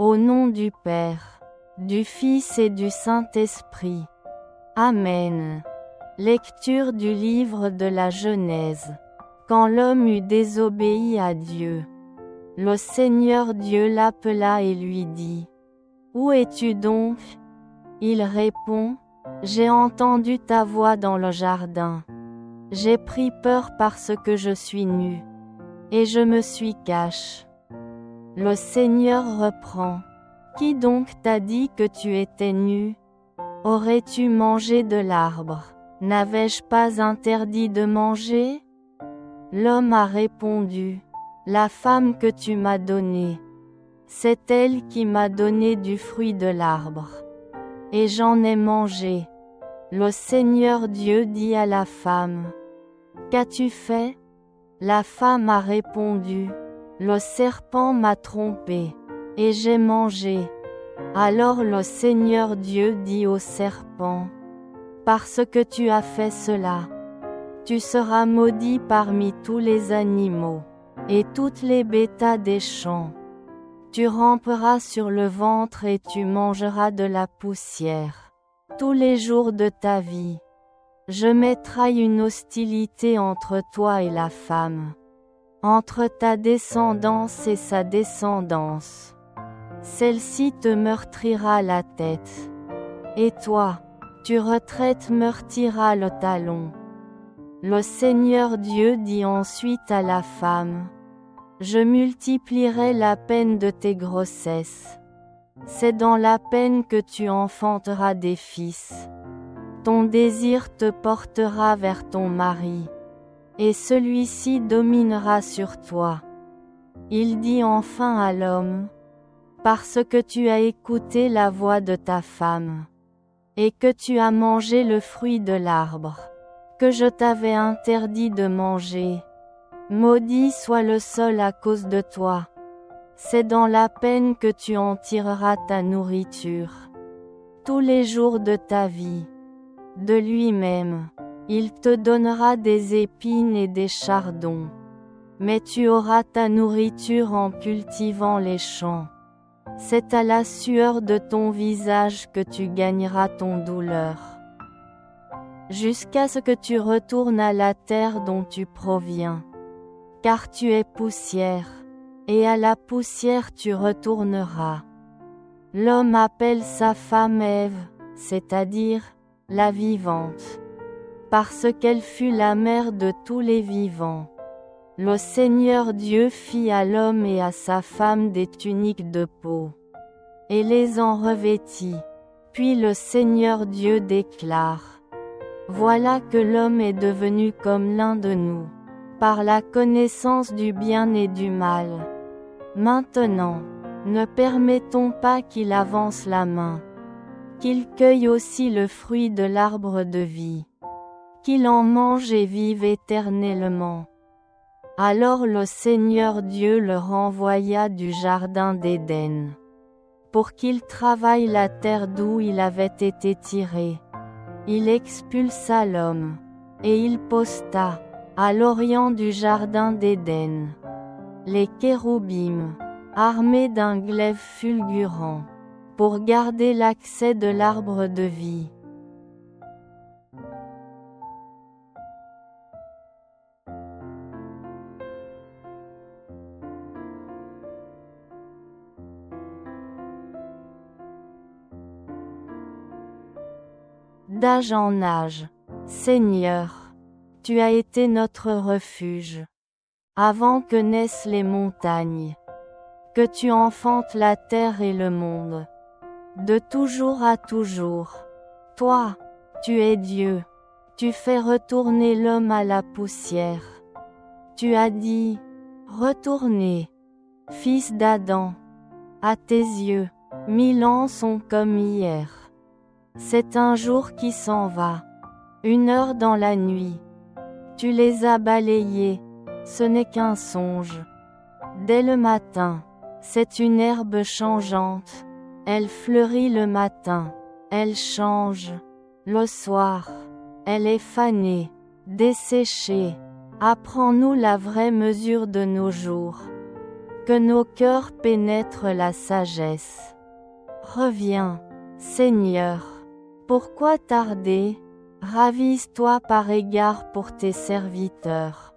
Au nom du Père, du Fils et du Saint-Esprit. Amen. Lecture du livre de la Genèse. Quand l'homme eut désobéi à Dieu, le Seigneur Dieu l'appela et lui dit: Où es-tu donc? Il répond: J'ai entendu ta voix dans le jardin. J'ai pris peur parce que je suis nu, et je me suis caché. Le Seigneur reprend: Qui donc t'a dit que tu étais nu? Aurais-tu mangé de l'arbre? N'avais-je pas interdit de manger? L'homme a répondu: La femme que tu m'as donnée, c'est elle qui m'a donné du fruit de l'arbre, et j'en ai mangé. Le Seigneur Dieu dit à la femme: Qu'as-tu fait? La femme a répondu: Le serpent m'a trompée, et j'ai mangé. Alors le Seigneur Dieu dit au serpent: Parce que tu as fait cela, tu seras maudit parmi tous les animaux, et toutes les bêtas des champs. Tu ramperas sur le ventre et tu mangeras de la poussière tous les jours de ta vie. Je mettrai une hostilité entre toi et la femme, entre ta descendance et sa descendance. Celle-ci te meurtrira la tête, et toi, tu meurtriras le talon. Le Seigneur Dieu dit ensuite à la femme: Je multiplierai la peine de tes grossesses. C'est dans la peine que tu enfanteras des fils. Ton désir te portera vers ton mari, et celui-ci dominera sur toi. Il dit enfin à l'homme: Parce que tu as écouté la voix de ta femme, et que tu as mangé le fruit de l'arbre que je t'avais interdit de manger, maudit soit le sol à cause de toi. C'est dans la peine que tu en tireras ta nourriture tous les jours de ta vie. De lui-même, il te donnera des épines et des chardons, mais tu auras ta nourriture en cultivant les champs. C'est à la sueur de ton visage que tu gagneras ton douleur, jusqu'à ce que tu retournes à la terre dont tu proviens. Car tu es poussière, et à la poussière tu retourneras. L'homme appelle sa femme Ève, c'est-à-dire la vivante, parce qu'elle fut la mère de tous les vivants. Le Seigneur Dieu fit à l'homme et à sa femme des tuniques de peau, et les en revêtit. Puis le Seigneur Dieu déclare: Voilà que l'homme est devenu comme l'un de nous, par la connaissance du bien et du mal. Maintenant, ne permettons pas qu'il avance la main, qu'il cueille aussi le fruit de l'arbre de vie, qu'il en mange et vive éternellement. Alors le Seigneur Dieu le renvoya du jardin d'Éden, pour qu'il travaille la terre d'où il avait été tiré. Il expulsa l'homme, et il posta, à l'orient du jardin d'Éden, les kéroubim, armés d'un glaive fulgurant, pour garder l'accès de l'arbre de vie. D'âge en âge, Seigneur, tu as été notre refuge, avant que naissent les montagnes, que tu enfantes la terre et le monde. De toujours à toujours, toi, tu es Dieu, tu fais retourner l'homme à la poussière. Tu as dit: Retournez, fils d'Adam. À tes yeux, 1000 ans sont comme hier. C'est un jour qui s'en va, une heure dans la nuit. Tu les as balayés, ce n'est qu'un songe. Dès le matin, c'est une herbe changeante. Elle fleurit le matin, elle change. Le soir, elle est fanée, desséchée. Apprends-nous la vraie mesure de nos jours, Que nos cœurs pénètrent la sagesse. Reviens, Seigneur. Pourquoi tarder? Ravise-toi par égard pour tes serviteurs.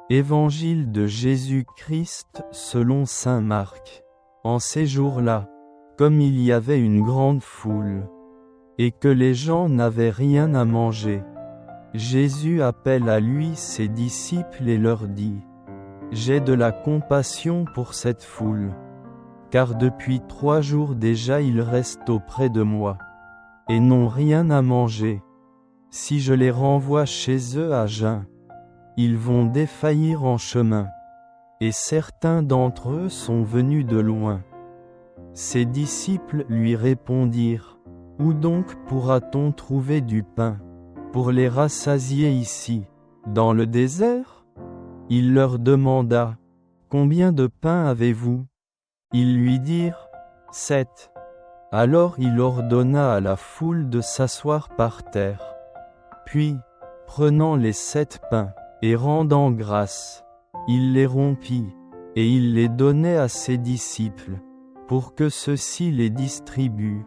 Évangile de Jésus-Christ selon saint Marc. En ces jours-là, comme il y avait une grande foule, et que les gens n'avaient rien à manger, Jésus appelle à lui ses disciples et leur dit : J'ai de la compassion pour cette foule, car depuis 3 jours déjà ils restent auprès de moi, et n'ont rien à manger. Si je les renvoie chez eux à jeun, ils vont défaillir en chemin, et certains d'entre eux sont venus de loin. Ses disciples lui répondirent : Où donc pourra-t-on trouver du pain pour les rassasier ici, dans le désert ? Il leur demanda : Combien de pain avez-vous ? Ils lui dirent : 7. Alors il ordonna à la foule de s'asseoir par terre. Puis, prenant les 7 pains, et rendant grâce, il les rompit, et il les donnait à ses disciples, pour que ceux-ci les distribuent.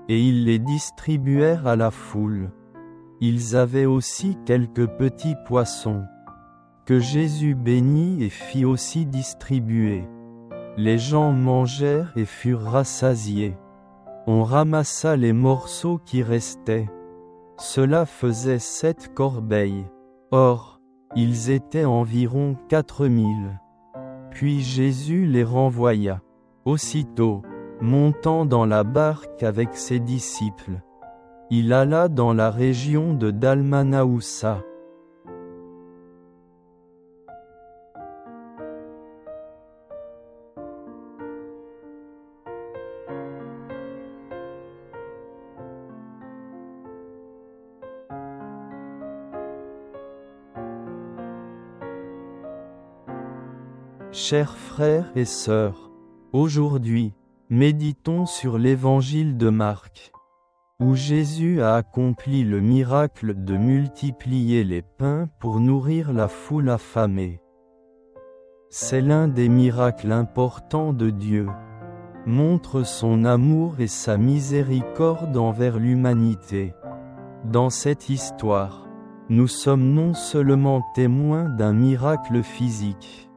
Et ils les distribuèrent à la foule. Ils avaient aussi quelques petits poissons, que Jésus bénit et fit aussi distribuer. Les gens mangèrent et furent rassasiés. On ramassa les morceaux qui restaient. Cela faisait 7 corbeilles. Or, ils étaient environ 4000. Puis Jésus les renvoya. Aussitôt, montant dans la barque avec ses disciples, il alla dans la région de Dalmanoussa. Chers frères et sœurs, aujourd'hui, méditons sur l'évangile de Marc, où Jésus a accompli le miracle de multiplier les pains pour nourrir la foule affamée. C'est l'un des miracles importants de Dieu, montre son amour et sa miséricorde envers l'humanité. Dans cette histoire, nous sommes non seulement témoins d'un miracle physique,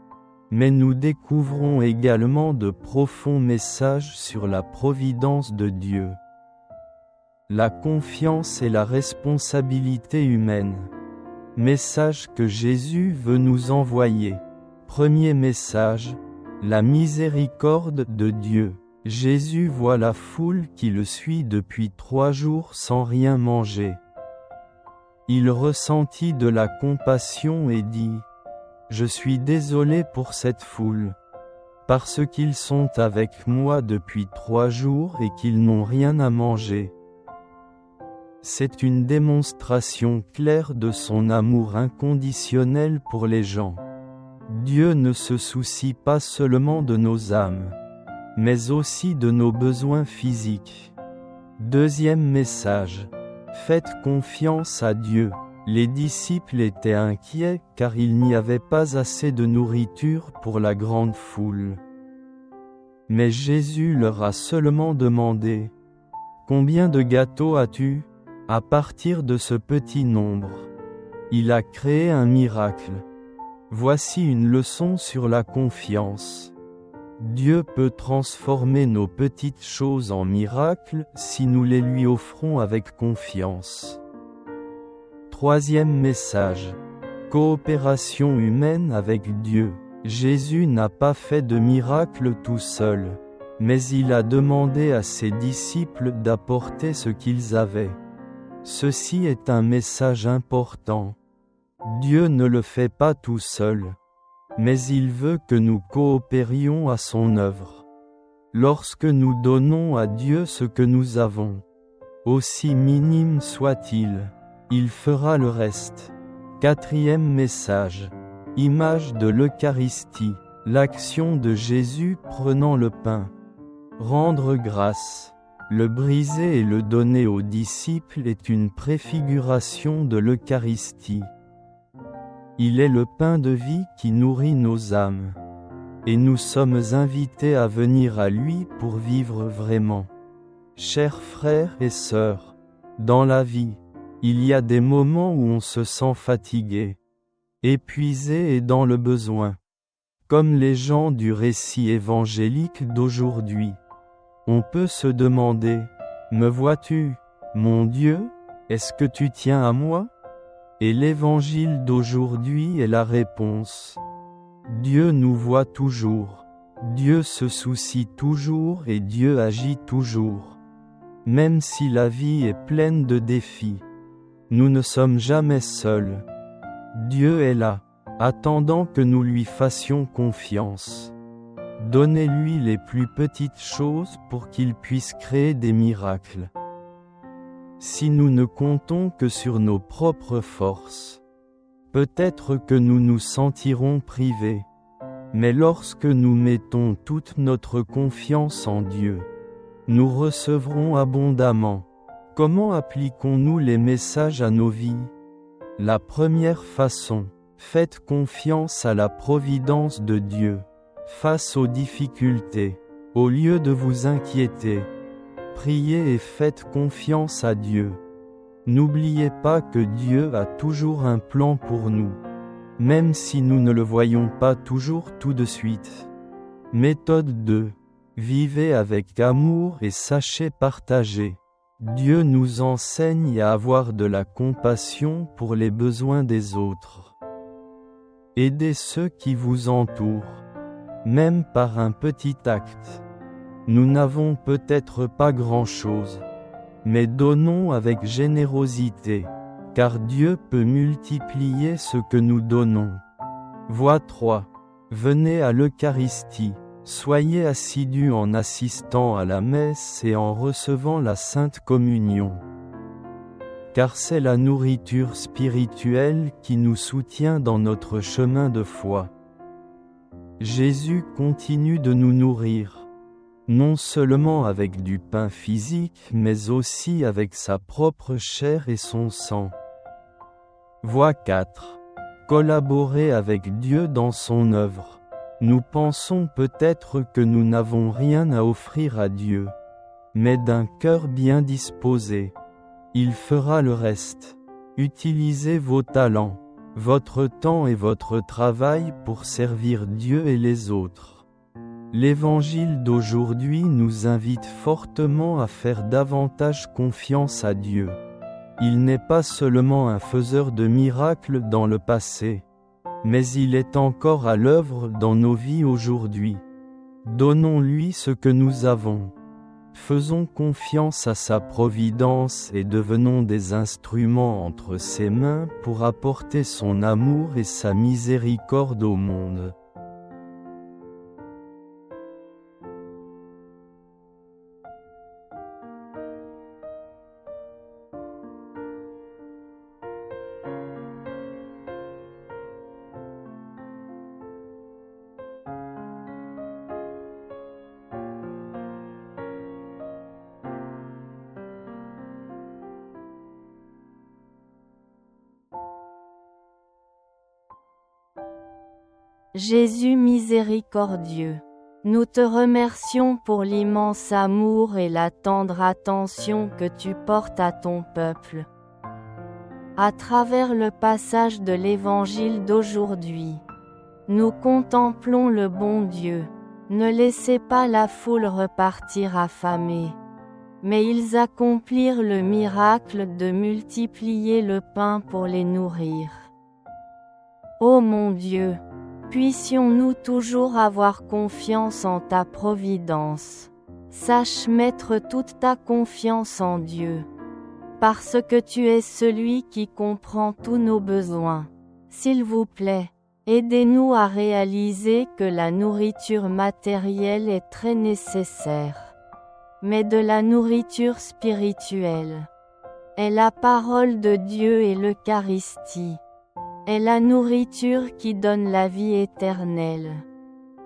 mais nous découvrons également de profonds messages sur la providence de Dieu. La confiance et la responsabilité humaine. Message que Jésus veut nous envoyer. Premier message, la miséricorde de Dieu. Jésus voit la foule qui le suit depuis 3 jours sans rien manger. Il ressentit de la compassion et dit : Je suis désolé pour cette foule, parce qu'ils sont avec moi depuis 3 jours et qu'ils n'ont rien à manger. C'est une démonstration claire de son amour inconditionnel pour les gens. Dieu ne se soucie pas seulement de nos âmes, mais aussi de nos besoins physiques. Deuxième message, faites confiance à Dieu. Les disciples étaient inquiets car il n'y avait pas assez de nourriture pour la grande foule. Mais Jésus leur a seulement demandé : Combien de gâteaux as-tu ? À partir de ce petit nombre, il a créé un miracle. Voici une leçon sur la confiance. Dieu peut transformer nos petites choses en miracles si nous les lui offrons avec confiance. Troisième message. Coopération humaine avec Dieu. Jésus n'a pas fait de miracle tout seul, mais il a demandé à ses disciples d'apporter ce qu'ils avaient. Ceci est un message important. Dieu ne le fait pas tout seul, mais il veut que nous coopérions à son œuvre. Lorsque nous donnons à Dieu ce que nous avons, aussi minime soit-il, il fera le reste. Quatrième message. Image de l'Eucharistie, l'action de Jésus prenant le pain. Rendre grâce. Le briser et le donner aux disciples est une préfiguration de l'Eucharistie. Il est le pain de vie qui nourrit nos âmes. Et nous sommes invités à venir à lui pour vivre vraiment. Chers frères et sœurs, dans la vie, il y a des moments où on se sent fatigué, épuisé et dans le besoin. Comme les gens du récit évangélique d'aujourd'hui. On peut se demander, me vois-tu, mon Dieu, est-ce que tu tiens à moi? Et l'évangile d'aujourd'hui est la réponse. Dieu nous voit toujours, Dieu se soucie toujours et Dieu agit toujours. Même si la vie est pleine de défis, nous ne sommes jamais seuls. Dieu est là, attendant que nous lui fassions confiance. Donnez-lui les plus petites choses pour qu'il puisse créer des miracles. Si nous ne comptons que sur nos propres forces, peut-être que nous nous sentirons privés. Mais lorsque nous mettons toute notre confiance en Dieu, nous recevrons abondamment. Comment appliquons-nous les messages à nos vies? La première façon, faites confiance à la providence de Dieu. Face aux difficultés, au lieu de vous inquiéter, priez et faites confiance à Dieu. N'oubliez pas que Dieu a toujours un plan pour nous, même si nous ne le voyons pas toujours tout de suite. Méthode 2. Vivez avec amour et sachez partager. Dieu nous enseigne à avoir de la compassion pour les besoins des autres. Aidez ceux qui vous entourent. Même par un petit acte. Nous n'avons peut-être pas grand-chose, mais donnons avec générosité, car Dieu peut multiplier ce que nous donnons. Voie 3. Venez à l'Eucharistie, soyez assidus en assistant à la messe et en recevant la Sainte Communion. Car c'est la nourriture spirituelle qui nous soutient dans notre chemin de foi. Jésus continue de nous nourrir, non seulement avec du pain physique mais aussi avec sa propre chair et son sang. Voie 4. Collaborer avec Dieu dans son œuvre. Nous pensons peut-être que nous n'avons rien à offrir à Dieu, mais d'un cœur bien disposé, il fera le reste. Utilisez vos talents, votre temps et votre travail pour servir Dieu et les autres. L'Évangile d'aujourd'hui nous invite fortement à faire davantage confiance à Dieu. Il n'est pas seulement un faiseur de miracles dans le passé, mais il est encore à l'œuvre dans nos vies aujourd'hui. Donnons-lui ce que nous avons. Faisons confiance à sa providence et devenons des instruments entre ses mains pour apporter son amour et sa miséricorde au monde. Jésus miséricordieux, nous te remercions pour l'immense amour et la tendre attention que tu portes à ton peuple. À travers le passage de l'Évangile d'aujourd'hui, nous contemplons le bon Dieu. Ne laissez pas la foule repartir affamée, mais ils accomplirent le miracle de multiplier le pain pour les nourrir. Ô mon Dieu, puissions-nous toujours avoir confiance en ta providence. Sache mettre toute ta confiance en Dieu, parce que tu es celui qui comprend tous nos besoins. S'il vous plaît, aidez-nous à réaliser que la nourriture matérielle est très nécessaire, mais de la nourriture spirituelle est la parole de Dieu et l'Eucharistie. est la nourriture qui donne la vie éternelle.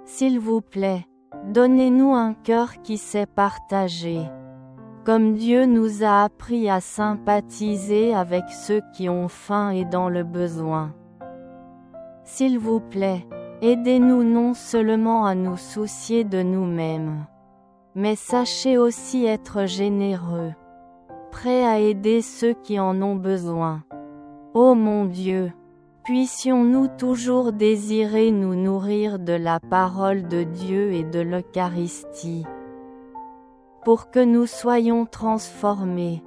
S'il vous plaît, donnez-nous un cœur qui sait partager. Comme Dieu nous a appris à sympathiser avec ceux qui ont faim et dans le besoin. S'il vous plaît, aidez-nous non seulement à nous soucier de nous-mêmes, mais sachez aussi être généreux, prêts à aider ceux qui en ont besoin. Ô mon Dieu, puissions-nous toujours désirer nous nourrir de la parole de Dieu et de l'Eucharistie, pour que nous soyons transformés,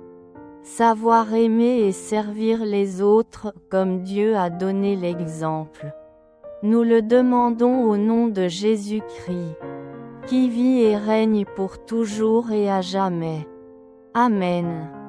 savoir aimer et servir les autres comme Dieu a donné l'exemple. Nous le demandons au nom de Jésus-Christ, qui vit et règne pour toujours et à jamais. Amen.